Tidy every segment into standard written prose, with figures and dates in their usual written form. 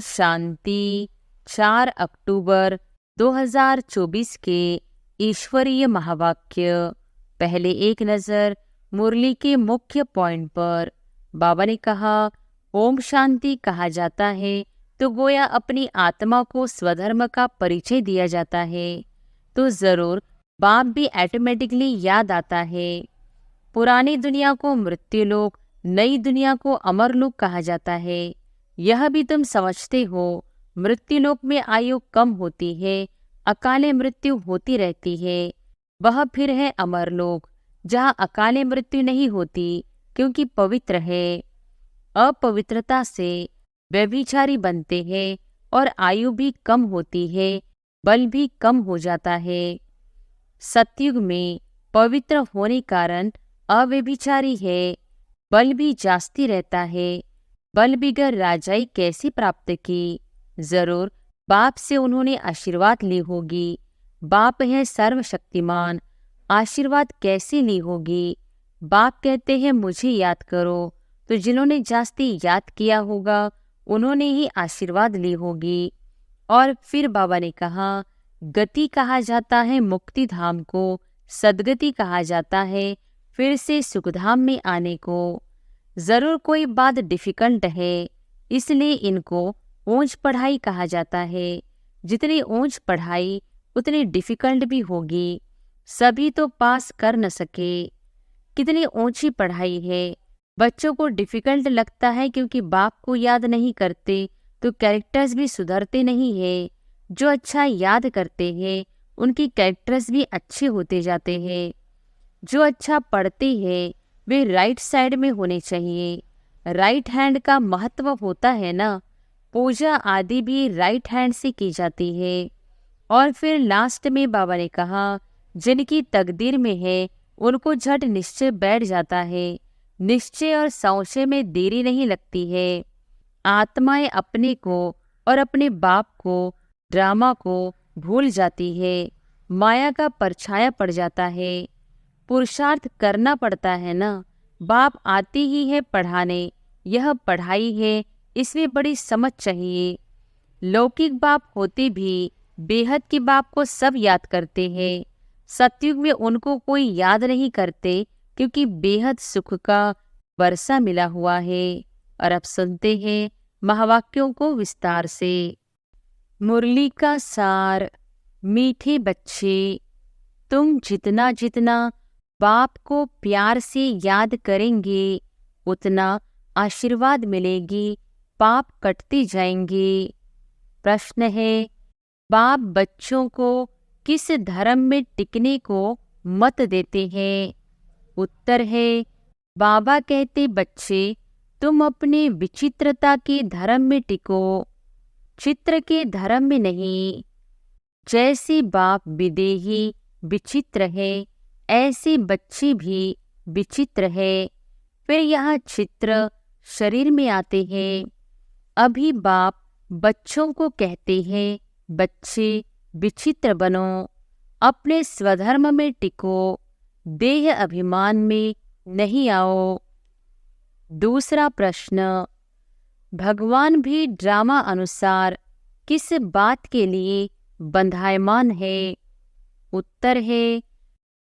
शांति। 4 अक्टूबर 2024 के ईश्वरीय महावाक्य। पहले एक नज़र मुरली के मुख्य पॉइंट पर। बाबा ने कहा, ओम शांति कहा जाता है तो गोया अपनी आत्मा को स्वधर्म का परिचय दिया जाता है, तो ज़रूर बाप भी ऑटोमेटिकली याद आता है। पुरानी दुनिया को मृत्युलोक, नई दुनिया को अमरलोक कहा जाता है। यह भी तुम समझते हो। मृत्युलोक में आयु कम होती है, अकाले मृत्यु होती रहती है। वह फिर है अमरलोक, जहाँ अकाले मृत्यु नहीं होती, क्योंकि पवित्र है। अपवित्रता से व्यभिचारी बनते हैं और आयु भी कम होती है, बल भी कम हो जाता है। सतयुग में पवित्र होने कारण अव्यभिचारी है, बल भी जास्ती रहता है। बल बिगर राजाई कैसी प्राप्त की? जरूर बाप से उन्होंने आशीर्वाद ली होगी। बाप है सर्वशक्तिमान, आशीर्वाद कैसे ली होगी? बाप कहते हैं मुझे याद करो, तो जिन्होंने जास्ती याद किया होगा उन्होंने ही आशीर्वाद ली होगी। और फिर बाबा ने कहा, गति कहा जाता है मुक्ति धाम को, सदगति कहा जाता है फिर से सुखधाम में आने को। जरूर कोई बात डिफिकल्ट है, इसलिए इनको ऊंच पढ़ाई कहा जाता है। जितनी ऊंच पढ़ाई उतनी डिफिकल्ट भी होगी, सभी तो पास कर न सके। कितनी ऊंची पढ़ाई है, बच्चों को डिफिकल्ट लगता है क्योंकि बाप को याद नहीं करते, तो कैरेक्टर्स भी सुधरते नहीं है। जो अच्छा याद करते हैं उनकी कैरेक्टर्स भी अच्छे होते जाते हैं। जो अच्छा पढ़ते हैं वे राइट साइड में होने चाहिए। राइट हैंड का महत्व होता है ना, पूजा आदि भी राइट हैंड से की जाती है। और फिर लास्ट में बाबा ने कहा, जिनकी तकदीर में है उनको झट निश्चय बैठ जाता है। निश्चय और संशय में देरी नहीं लगती है। आत्माएं अपने को और अपने बाप को, ड्रामा को भूल जाती है। माया का परछाया पड़ जाता है। पुरुषार्थ करना पड़ता है ना। बाप आती ही है पढ़ाने, यह पढ़ाई है, इसमें बड़ी समझ चाहिए। लौकिक बाप होते भी बेहद के बाप को सब याद करते हैं। सतयुग में उनको कोई याद नहीं करते, क्योंकि बेहद सुख का वर्षा मिला हुआ है। और अब सुनते हैं महावाक्यों को विस्तार से। मुरली का सार। मीठे बच्चे, तुम जितना जितना बाप को प्यार से याद करेंगे उतना आशीर्वाद मिलेगी, पाप कटते जाएंगे। प्रश्न है, बाप बच्चों को किस धर्म में टिकने को मत देते हैं? उत्तर है, बाबा कहते बच्चे तुम अपने विचित्रता के धर्म में टिको, चित्र के धर्म में नहीं। जैसे बाप विदेही विचित्र है, ऐसे बच्चे भी विचित्र है। फिर यहाँ चित्र शरीर में आते हैं। अभी बाप बच्चों को कहते हैं, बच्चे विचित्र बनो, अपने स्वधर्म में टिको, देह अभिमान में नहीं आओ। दूसरा प्रश्न, भगवान भी ड्रामा अनुसार किस बात के लिए बंधायमान है? उत्तर है,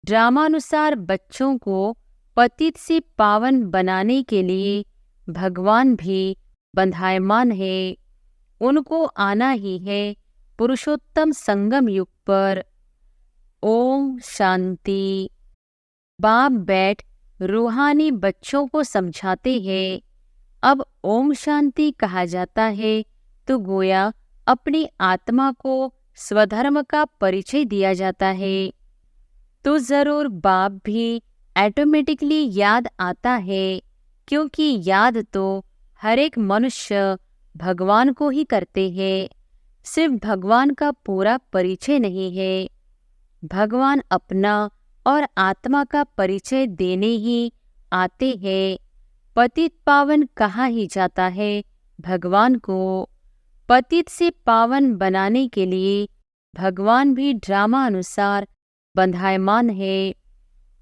ड्रामानुसार बच्चों को पतित से पावन बनाने के लिए भगवान भी बंधायमान है। उनको आना ही है पुरुषोत्तम संगम युग पर। ओम शांति। बाप बैठ रूहानी बच्चों को समझाते हैं। अब ओम शांति कहा जाता है तो गोया अपनी आत्मा को स्वधर्म का परिचय दिया जाता है, तो जरूर बाप भी ऑटोमेटिकली याद आता है, क्योंकि याद तो हर एक मनुष्य भगवान को ही करते हैं। सिर्फ भगवान का पूरा परिचय नहीं है, भगवान अपना और आत्मा का परिचय देने ही आते हैं। पतित पावन कहा ही जाता है भगवान को। पतित से पावन बनाने के लिए भगवान भी ड्रामा अनुसार बंधायमान है।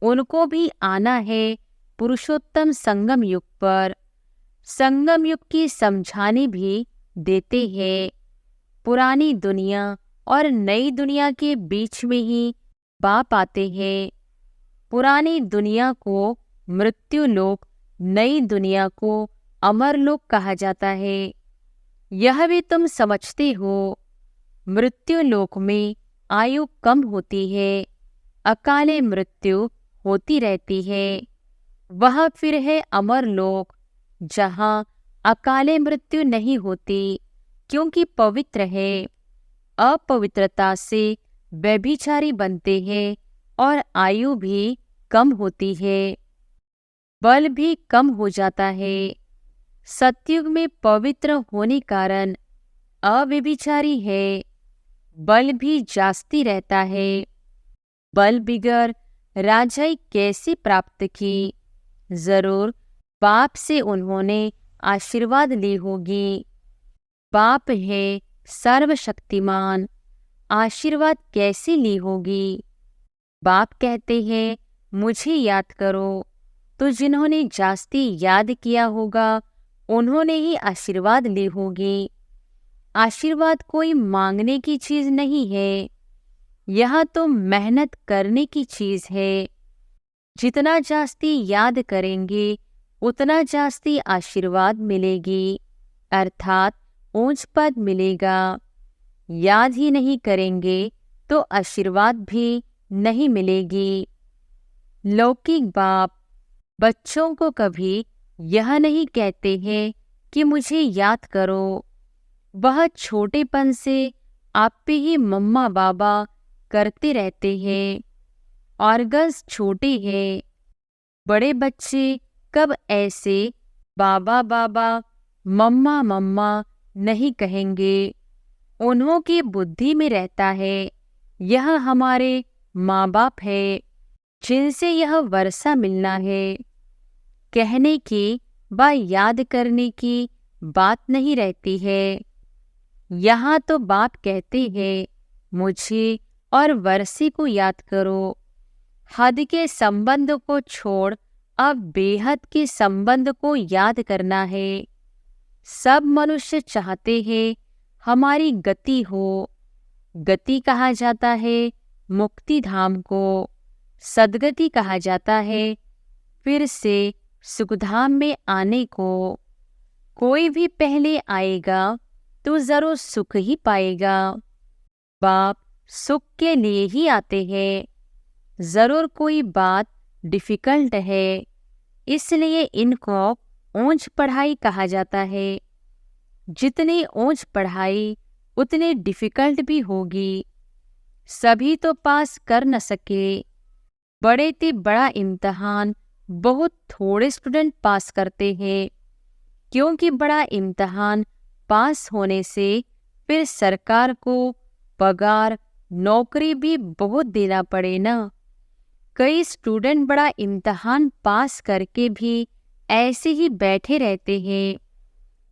उनको भी आना है पुरुषोत्तम संगम युग पर। संगम युग की समझाने भी देते हैं। पुरानी दुनिया और नई दुनिया के बीच में ही बाप आते हैं। पुरानी दुनिया को मृत्यु लोक, नई दुनिया को अमर लोक कहा जाता है। यह भी तुम समझते हो। मृत्यु लोक में आयु कम होती है, अकाले मृत्यु होती रहती है। वह फिर है अमर लोक, जहाँ अकाले मृत्यु नहीं होती, क्योंकि पवित्र है। अपवित्रता से व्यभिचारी बनते हैं और आयु भी कम होती है, बल भी कम हो जाता है। सतयुग में पवित्र होने कारण अव्यभिचारी है, बल भी जास्ती रहता है। बल बिगर राजाई कैसे प्राप्त की? जरूर बाप से उन्होंने आशीर्वाद ली होगी। बाप है सर्वशक्तिमान, आशीर्वाद कैसे ली होगी? बाप कहते हैं मुझे याद करो, तो जिन्होंने जास्ती याद किया होगा उन्होंने ही आशीर्वाद ली होगी। आशीर्वाद कोई मांगने की चीज नहीं है, यह तो मेहनत करने की चीज है। जितना जास्ती याद करेंगे उतना जास्ती आशीर्वाद मिलेगी, अर्थात ऊंच पद मिलेगा। याद ही नहीं करेंगे तो आशीर्वाद भी नहीं मिलेगी। लौकिक बाप बच्चों को कभी यह नहीं कहते हैं कि मुझे याद करो। वह छोटेपन से आप पे ही मम्मा बाबा करते रहते हैं। ऑर्गन्स छोटे हैं। बड़े बच्चे कब ऐसे बाबा बाबा, मम्मा मम्मा नहीं कहेंगे। उन्हों की बुद्धि में रहता है यह हमारे माँ बाप है, जिनसे यह वर्षा मिलना है। कहने की व याद करने की बात नहीं रहती है। यहाँ तो बाप कहते हैं मुझे और वर्षी को याद करो। हद के संबंध को छोड़ अब बेहद के संबंध को याद करना है। सब मनुष्य चाहते हैं हमारी गति हो। गति कहा जाता है मुक्ति धाम को, सद्गति कहा जाता है फिर से सुखधाम में आने को। कोई भी पहले आएगा तो जरूर सुख ही पाएगा। बाप सुख के लिए ही आते हैं। जरूर कोई बात डिफिकल्ट है, इसलिए इनको ऊंच पढ़ाई कहा जाता है। जितनी ऊंच पढ़ाई उतनी डिफिकल्ट भी होगी। सभी तो पास कर न सके। बड़े ते बड़ा इम्तहान बहुत थोड़े स्टूडेंट पास करते हैं, क्योंकि बड़ा इम्तहान पास होने से फिर सरकार को पगार नौकरी भी बहुत देना पड़े ना। कई स्टूडेंट बड़ा इम्तहान पास करके भी ऐसे ही बैठे रहते हैं।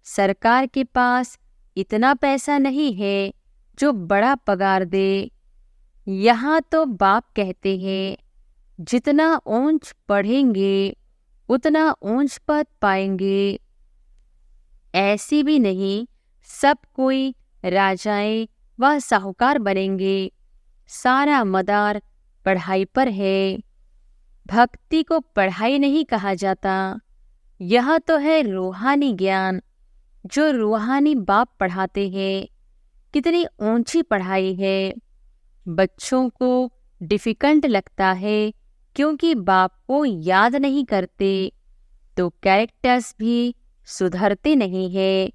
सरकार के पास इतना पैसा नहीं है जो बड़ा पगार दे। यहाँ तो बाप कहते हैं जितना ऊंच पढ़ेंगे उतना ऊंच पद पाएंगे। ऐसी भी नहीं सब कोई राजाएं व साहूकार बनेंगे। सारा मदार पढ़ाई पर है। भक्ति को पढ़ाई नहीं कहा जाता। यह तो है रूहानी ज्ञान, जो रूहानी बाप पढ़ाते हैं। कितनी ऊंची पढ़ाई है। बच्चों को डिफिकल्ट लगता है क्योंकि बाप को याद नहीं करते, तो कैरेक्टर्स भी सुधरते नहीं है।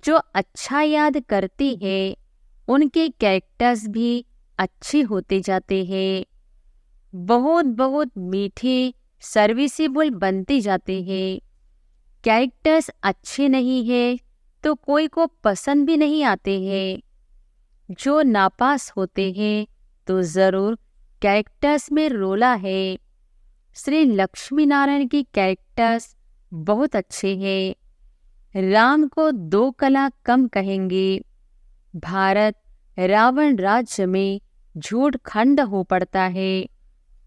जो अच्छा याद करते हैं उनके कैरेक्टर्स भी अच्छे होते जाते हैं। बहुत बहुत मीठे सर्विसेबल बनते जाते हैं। कैरेक्टर्स अच्छे नहीं है तो कोई को पसंद भी नहीं आते हैं। जो नापास होते हैं तो जरूर कैरेक्टर्स में रोला है। श्री लक्ष्मी नारायण के कैरेक्टर्स बहुत अच्छे हैं। राम को 2 कला कम कहेंगे। भारत रावण राज्य में झूठ खंड हो पड़ता है।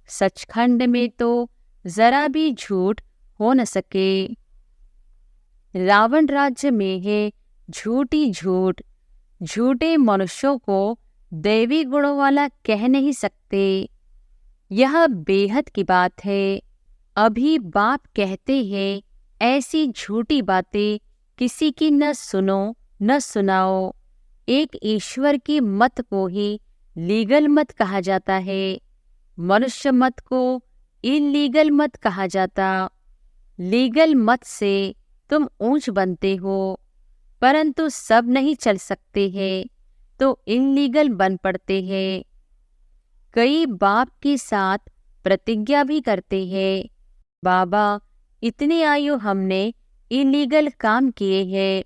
सचखंड में तो जरा भी झूठ हो न सके। रावण राज्य में है झूठी झूठ, झूठे मनुष्यों को दैवी गुणों वाला कह नहीं सकते। यह बेहद की बात है। अभी बाप कहते हैं ऐसी झूठी बातें किसी की न सुनो न सुनाओ। एक ईश्वर की मत को ही लीगल मत कहा जाता है, मनुष्य मत को इलीगल मत कहा जाता। लीगल मत से तुम ऊंच बनते हो, परंतु सब नहीं चल सकते हैं तो इलीगल बन पड़ते हैं। कई बाप के साथ प्रतिज्ञा भी करते हैं, बाबा इतनी आयु हमने इलीगल काम किए हैं,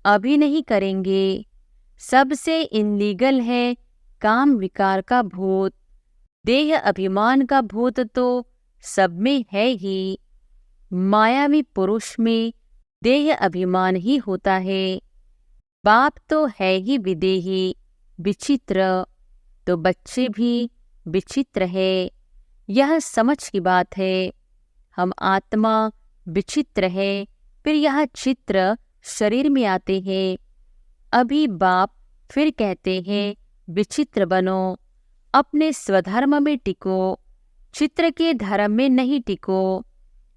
अभी नहीं करेंगे। सबसे इलीगल है काम विकार का भूत। देह अभिमान का भूत तो सब में है ही। मायावी पुरुष में देह अभिमान ही होता है। बाप तो है ही विदेही, विचित्र, तो बच्चे भी विचित्र है। यह समझ की बात है। हम आत्मा विचित्र है, फिर यह चित्र शरीर में आते हैं। अभी बाप फिर कहते हैं विचित्र बनो, अपने स्वधर्म में टिको, चित्र के धर्म में नहीं टिको,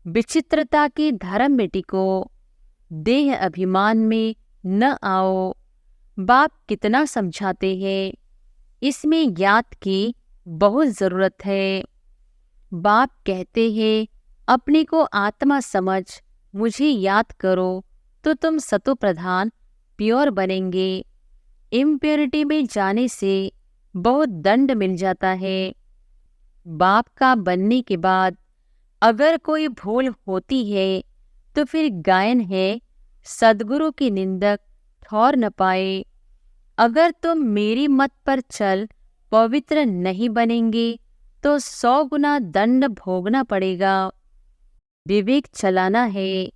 विचित्रता के धर्म में टिको, देह अभिमान में न आओ। बाप कितना समझाते हैं, इसमें याद की बहुत जरूरत है। बाप कहते हैं अपने को आत्मा समझ मुझे याद करो तो तुम सतो प्रधान प्योर बनेंगे। इम्प्योरिटी में जाने से बहुत दंड मिल जाता है। बाप का बनने के बाद अगर कोई भूल होती है तो फिर गायन है सद्गुरु की निंदक ठौर न पाए। अगर तुम मेरी मत पर चल पवित्र नहीं बनेंगे तो 100 गुना दंड भोगना पड़ेगा। विवेक चलाना है।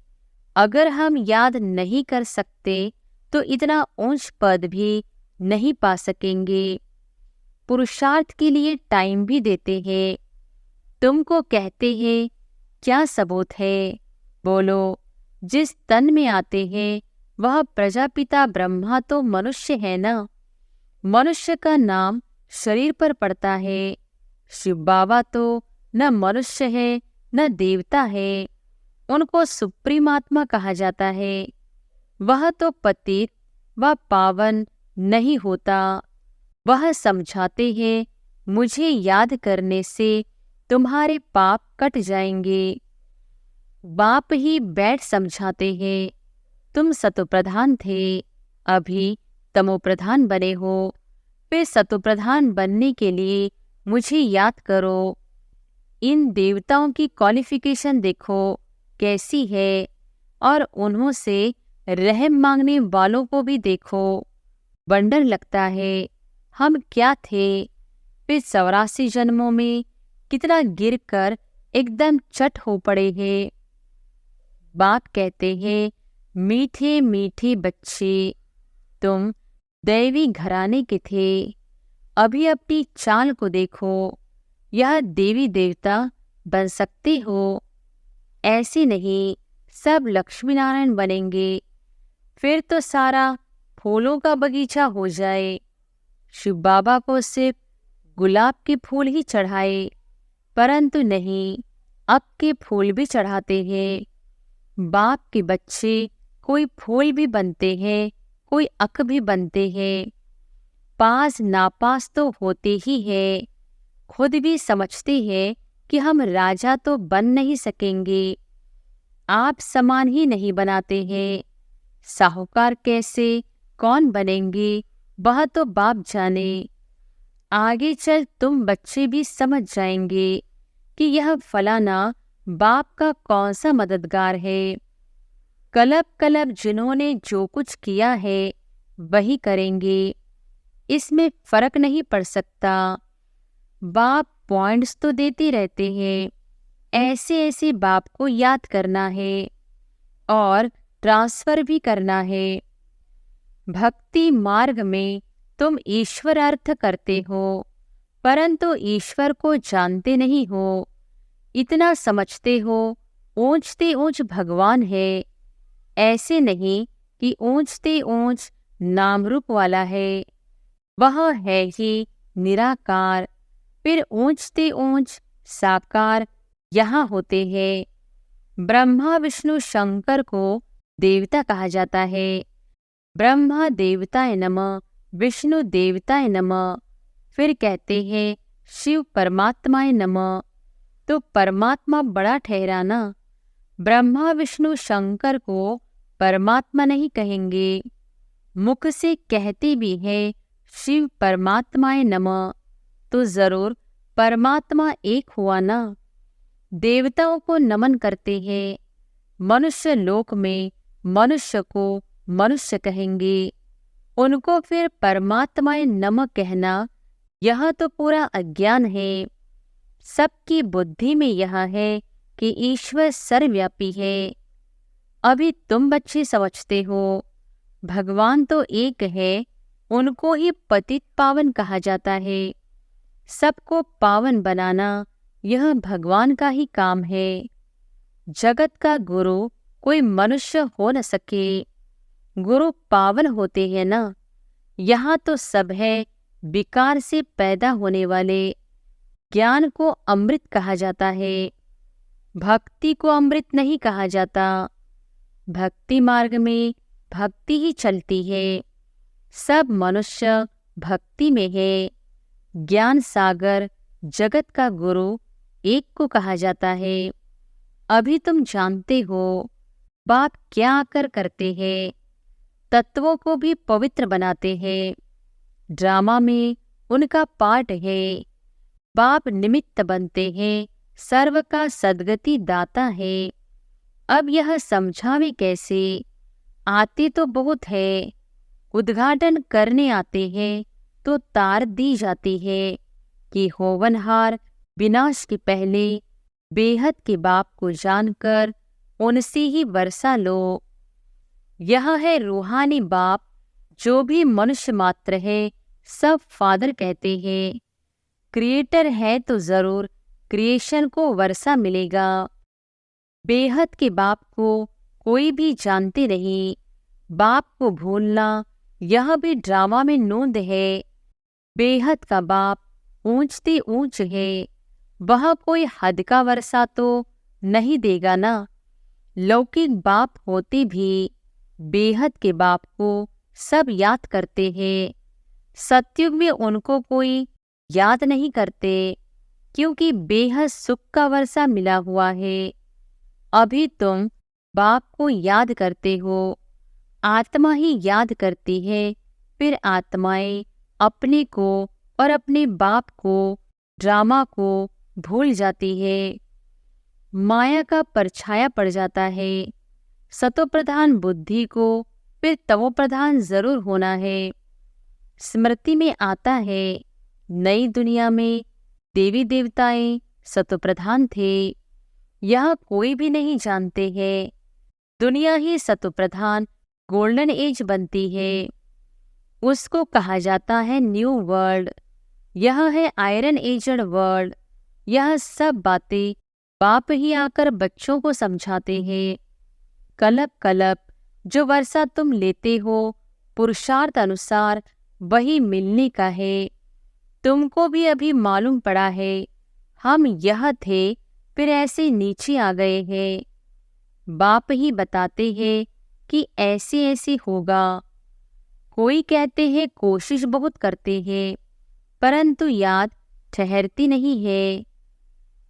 अगर हम याद नहीं कर सकते तो इतना ऊंच पद भी नहीं पा सकेंगे। पुरुषार्थ के लिए टाइम भी देते हैं। तुमको कहते हैं क्या सबूत है, बोलो। जिस तन में आते हैं वह प्रजापिता ब्रह्मा तो मनुष्य है ना। मनुष्य का नाम शरीर पर पड़ता है। शिव बाबा तो न मनुष्य है न देवता है, उनको सुप्रीम आत्मा कहा जाता है। वह तो पतित व पावन नहीं होता। वह समझाते हैं मुझे याद करने से तुम्हारे पाप कट जाएंगे। बाप ही बैठ समझाते हैं तुम सतोप्रधान थे, अभी तमोप्रधान बने हो। फिर सतोप्रधान बनने के लिए मुझे याद करो। इन देवताओं की क्वालिफिकेशन देखो कैसी है, और उन्हों से रहम मांगने वालों को भी देखो। वंडर लगता है हम क्या थे। फिर 84 जन्मों में कितना गिरकर एकदम चट हो पड़े हैं। बाप कहते हैं मीठे मीठे बच्चे, तुम दैवी घराने के थे, अभी अपनी चाल को देखो। यह देवी देवता बन सकते हो। ऐसे नहीं, सब लक्ष्मी नारायण बनेंगे। फिर तो सारा फूलों का बगीचा हो जाए। शिव बाबा को सिर्फ गुलाब के फूल ही चढ़ाए, परंतु नहीं, अब के फूल भी चढ़ाते हैं। बाप के बच्चे कोई फूल भी बनते हैं, कोई अक भी बनते हैं। पास नापास तो होते ही है। खुद भी समझते हैं कि हम राजा तो बन नहीं सकेंगे। आप समान ही नहीं बनाते हैं। साहूकार कैसे कौन बनेंगे वह तो बाप जाने। आगे चल तुम बच्चे भी समझ जाएंगे कि यह फलाना बाप का कौन सा मददगार है। कलब कलब जिन्होंने जो कुछ किया है वही करेंगे, इसमें फर्क नहीं पड़ सकता। बाप पॉइंट्स तो देते रहते हैं। ऐसे ऐसे बाप को याद करना है और ट्रांसफर भी करना है। भक्ति मार्ग में तुम ईश्वर अर्थ करते हो, परंतु ईश्वर को जानते नहीं हो। इतना समझते हो ऊंचते ऊंच भगवान है। ऐसे नहीं कि ऊंचते ऊंच नाम रूप वाला है, वह है ही निराकार। फिर ऊंचते ऊंच साकार यहाँ होते हैं। ब्रह्मा विष्णु शंकर को देवता कहा जाता है। ब्रह्मा देवताय नमः, विष्णु देवताय नमः। फिर कहते हैं शिव परमात्माय नमः। तो परमात्मा बड़ा ठहरा ना। ब्रह्मा विष्णु शंकर को परमात्मा नहीं कहेंगे, मुख से कहते भी हैं शिव परमात्माय नमः, तो जरूर परमात्मा एक हुआ ना। देवताओं को नमन करते हैं, मनुष्य लोक में मनुष्य को मनुष्य कहेंगे, उनको फिर परमात्माय नमः कहना, यह तो पूरा अज्ञान है। सबकी बुद्धि में यह है कि ईश्वर सर्वव्यापी है। अभी तुम बच्चे समझते हो भगवान तो एक है, उनको ही पतित पावन कहा जाता है। सबको पावन बनाना यह भगवान का ही काम है। जगत का गुरु कोई मनुष्य हो न सके, गुरु पावन होते हैं ना। यहाँ तो सब है विकार से पैदा होने वाले। ज्ञान को अमृत कहा जाता है, भक्ति को अमृत नहीं कहा जाता। भक्ति मार्ग में भक्ति ही चलती है, सब मनुष्य भक्ति में है। ज्ञान सागर जगत का गुरु एक को कहा जाता है। अभी तुम जानते हो बाप क्या आकर करते हैं, तत्वों को भी पवित्र बनाते हैं। ड्रामा में उनका पार्ट है। बाप निमित्त बनते हैं, सर्व का सद्गति दाता है। अब यह समझावे कैसे, आते तो बहुत है। उद्घाटन करने आते हैं तो तार दी जाती है कि होवनहार विनाश के पहले बेहद के बाप को जानकर उनसे ही वर्षा लो। यह है रूहानी बाप, जो भी मनुष्य मात्र है सब फादर कहते हैं। क्रिएटर है तो जरूर क्रिएशन को वर्षा मिलेगा। बेहद के बाप को कोई भी जानते नहीं। बाप को भूलना यह भी ड्रामा में नोंद है। बेहद का बाप ऊंचते ऊंच है, वह कोई हद का वर्षा तो नहीं देगा ना। लौकिक बाप होते भी बेहद के बाप को सब याद करते हैं। सतयुग में उनको कोई याद नहीं करते, क्योंकि बेहद सुख का वर्षा मिला हुआ है। अभी तुम बाप को याद करते हो, आत्मा ही याद करती है। फिर आत्माएं अपने को और अपने बाप को, ड्रामा को भूल जाती है। माया का परछाया पड़ जाता है। सतोप्रधान बुद्धि को फिर तमोप्रधान जरूर होना है। स्मृति में आता है नई दुनिया में देवी देवताएं सतोप्रधान थे। यह कोई भी नहीं जानते हैं। दुनिया ही सतोप्रधान गोल्डन एज बनती है, उसको कहा जाता है न्यू वर्ल्ड। यह है आयरन एजड वर्ल्ड। यह सब बातें बाप ही आकर बच्चों को समझाते हैं। कलप कलप जो वर्षा तुम लेते हो, पुरुषार्थ अनुसार वही मिलने का है। तुमको भी अभी मालूम पड़ा है हम यह थे, फिर ऐसे नीचे आ गए हैं। बाप ही बताते हैं कि ऐसे ऐसे होगा। कोई कहते हैं कोशिश बहुत करते हैं, परंतु याद ठहरती नहीं है।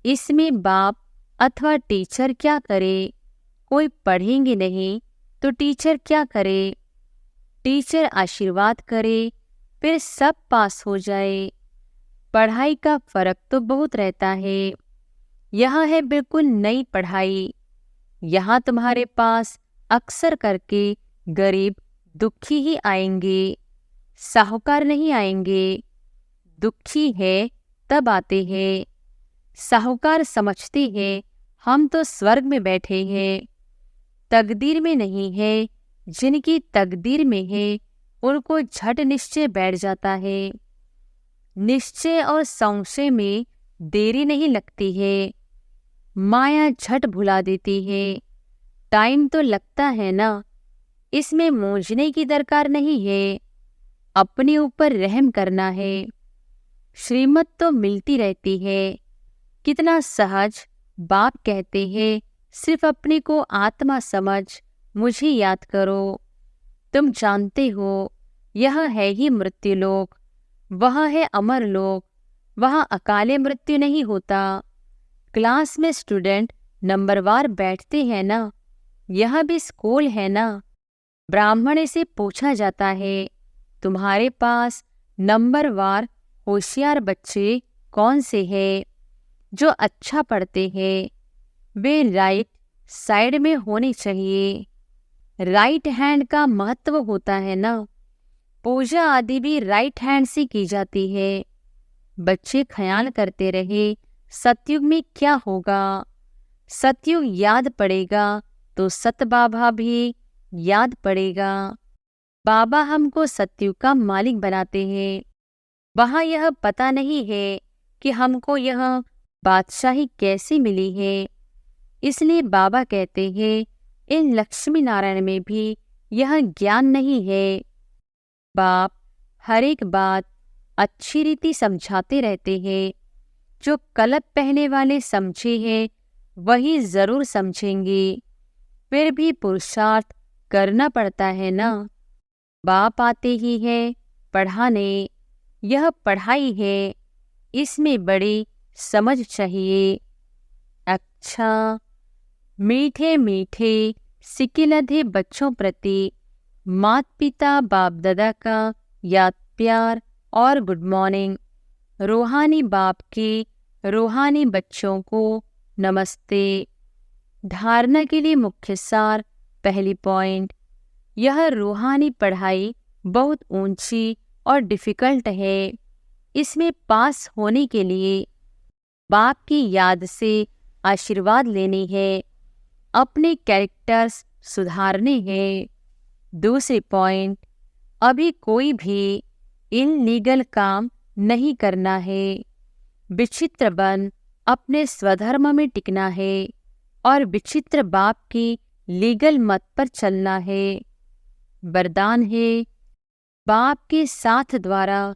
इसमें बाप अथवा टीचर क्या करे, कोई पढ़ेंगे नहीं तो टीचर क्या करे। टीचर आशीर्वाद करे फिर सब पास हो जाए। पढ़ाई का फर्क तो बहुत रहता है। यह है बिल्कुल नई पढ़ाई। यहाँ तुम्हारे पास अक्सर करके गरीब दुखी ही आएंगे, साहूकार नहीं आएंगे। दुखी है तब आते हैं। साहूकार समझते हैं हम तो स्वर्ग में बैठे हैं, तकदीर में नहीं है। जिनकी तकदीर में है उनको झट निश्चय बैठ जाता है। निश्चय और संशय में देरी नहीं लगती है। माया झट भुला देती है। टाइम तो लगता है ना, इसमें मूंझने की दरकार नहीं है, अपने ऊपर रहम करना है। श्रीमत तो मिलती रहती है। कितना सहज बाप कहते हैं, सिर्फ अपने को आत्मा समझ मुझे याद करो। तुम जानते हो यह है ही मृत्युलोक, वह है अमर लोक, वहाँ अकाले मृत्यु नहीं होता। क्लास में स्टूडेंट नंबरवार बैठते हैं ना, यह भी स्कूल है ना। ब्राह्मण से पूछा जाता है, तुम्हारे पास नंबरवार होशियार बच्चे कौन से हैं जो अच्छा पढ़ते हैं? वे राइट साइड में होने चाहिए। राइट हैंड का महत्व होता है ना। पूजा आदि भी राइट हैंड से की जाती है। बच्चे ख्याल करते रहे सतयुग में क्या होगा। सतयुग याद पड़ेगा तो सत बाबा भी याद पड़ेगा। बाबा हमको सतयुग का मालिक बनाते हैं। वहाँ यह पता नहीं है कि हमको यह बादशाही कैसे मिली है। इसलिए बाबा कहते हैं, इन लक्ष्मी नारायण में भी यह ज्ञान नहीं है। बाप हर एक बात अच्छी रीति समझाते रहते हैं। जो कलप पहने वाले समझे हैं वही जरूर समझेंगे। फिर भी पुरुषार्थ करना पड़ता है ना। बाप आते ही है पढ़ाने, यह पढ़ाई है, इसमें बड़ी समझ चाहिए। अच्छा, मीठे मीठे सिकिलधे बच्चों प्रति माता पिता बाप दादा का याद प्यार और गुड मॉर्निंग। रूहानी बाप के रूहानी बच्चों को नमस्ते। धारणा के लिए मुख्य सार। पहली पॉइंट, यह रूहानी पढ़ाई बहुत ऊंची और डिफ़िकल्ट है। इसमें पास होने के लिए बाप की याद से आशीर्वाद लेनी है, अपने कैरेक्टर्स सुधारने हैं। दूसरी पॉइंट, अभी कोई भी इनलीगल काम नहीं करना है। विचित्र बन अपने स्वधर्म में टिकना है और विचित्र बाप की लीगल मत पर चलना है। वरदान है, बाप के साथ द्वारा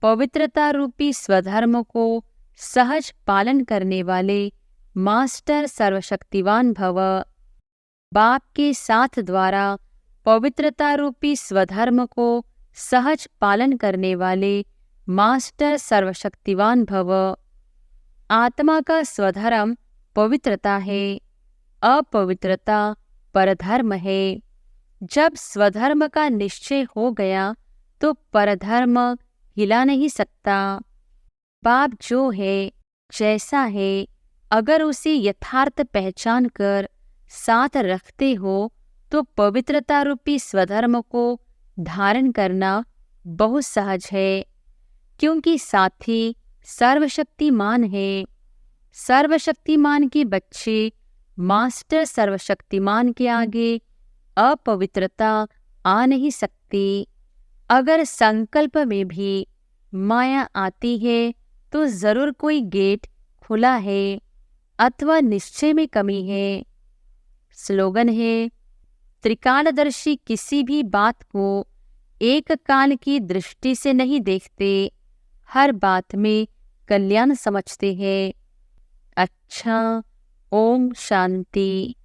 पवित्रता रूपी स्वधर्म को सहज पालन करने वाले मास्टर सर्वशक्तिवान भव। बाप के साथ द्वारा पवित्रता रूपी स्वधर्म को सहज पालन करने वाले मास्टर सर्वशक्तिवान भव। आत्मा का स्वधर्म पवित्रता है, अपवित्रता परधर्म है। जब स्वधर्म का निश्चय हो गया तो परधर्म हिला नहीं सकता। बाप जो है जैसा है, अगर उसे यथार्थ पहचान कर साथ रखते हो तो पवित्रता रूपी स्वधर्म को धारण करना बहुत सहज है, क्योंकि साथी सर्वशक्तिमान है। सर्वशक्तिमान के बच्चे मास्टर सर्वशक्तिमान के आगे अपवित्रता आ नहीं सकती। अगर संकल्प में भी माया आती है तो जरूर कोई गेट खुला है अथवा निश्चय में कमी है। स्लोगन है, त्रिकालदर्शी किसी भी बात को एक काल की दृष्टि से नहीं देखते, हर बात में कल्याण समझते हैं। अच्छा, ओम शांति।